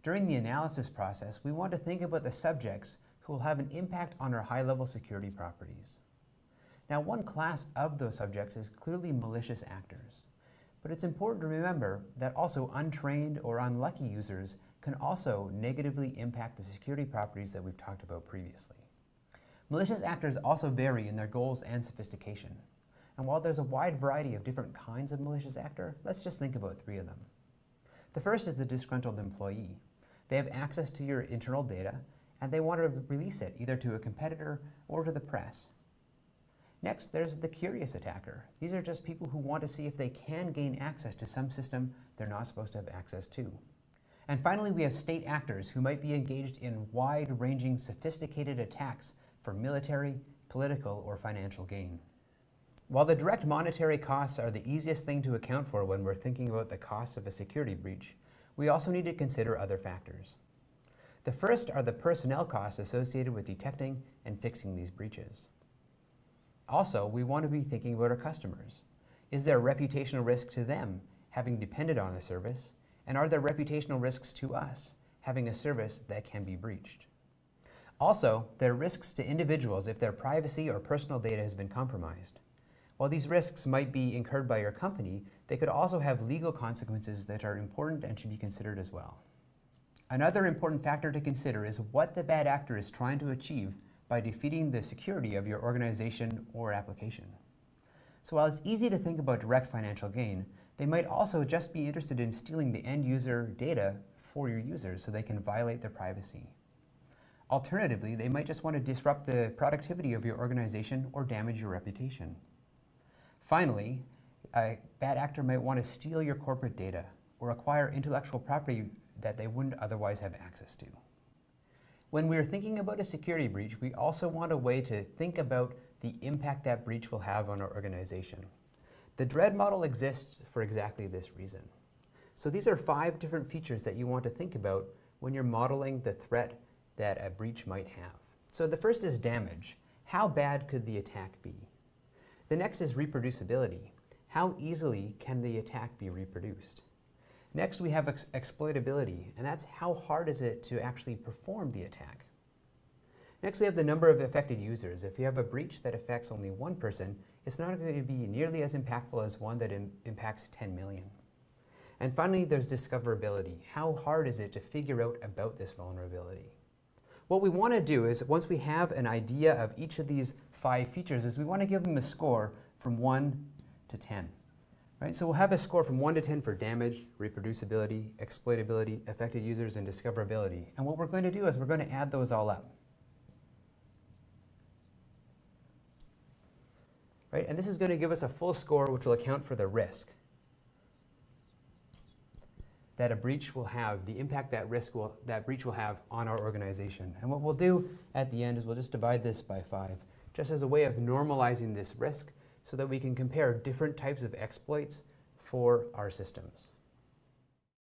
During the analysis process, we want to think about the subjects who will have an impact on our high-level security properties. Now, one class of those subjects is clearly malicious actors. But it's important to remember that also untrained or unlucky users can also negatively impact the security properties that we've talked about previously. Malicious actors also vary in their goals and sophistication. And while there's a wide variety of different kinds of malicious actor, let's just think about 3 of them. The first is the disgruntled employee. They have access to your internal data, and they want to release it either to a competitor or to the press. Next, there's the curious attacker. These are just people who want to see if they can gain access to some system they're not supposed to have access to. And finally, we have state actors who might be engaged in wide-ranging, sophisticated attacks for military, political, or financial gain. While the direct monetary costs are the easiest thing to account for when we're thinking about the costs of a security breach, we also need to consider other factors. The first are the personnel costs associated with detecting and fixing these breaches. Also, we want to be thinking about our customers. Is there a reputational risk to them, having depended on the service? And are there reputational risks to us, having a service that can be breached? Also, there are risks to individuals if their privacy or personal data has been compromised. While these risks might be incurred by your company, they could also have legal consequences that are important and should be considered as well. Another important factor to consider is what the bad actor is trying to achieve by defeating the security of your organization or application. So while it's easy to think about direct financial gain, they might also just be interested in stealing the end user data for your users so they can violate their privacy. Alternatively, they might just want to disrupt the productivity of your organization or damage your reputation. Finally, a bad actor might want to steal your corporate data or acquire intellectual property that they wouldn't otherwise have access to. When we're thinking about a security breach, we also want a way to think about the impact that breach will have on our organization. The dread model exists for exactly this reason. So these are 5 different features that you want to think about when you're modeling the threat that a breach might have. So the first is damage. How bad could the attack be? The next is reproducibility. How easily can the attack be reproduced? Next, we have exploitability, and that's how hard is it to actually perform the attack. Next, we have the number of affected users. If you have a breach that affects only 1 person, it's not going to be nearly as impactful as one that impacts 10 million. And finally, there's discoverability. How hard is it to figure out about this vulnerability? What we want to do is, once we have an idea of each of these 5 features, is we want to give them a score from 1 to 10. Right? So we'll have a score from 1 to 10 for damage, reproducibility, exploitability, affected users, and discoverability. And what we're going to do is we're going to add those all up. Right? And this is going to give us a full score which will account for the risk that a breach will have, the impact that breach will have on our organization. And what we'll do at the end is we'll just divide this by 5, just as a way of normalizing this risk so that we can compare different types of exploits for our systems.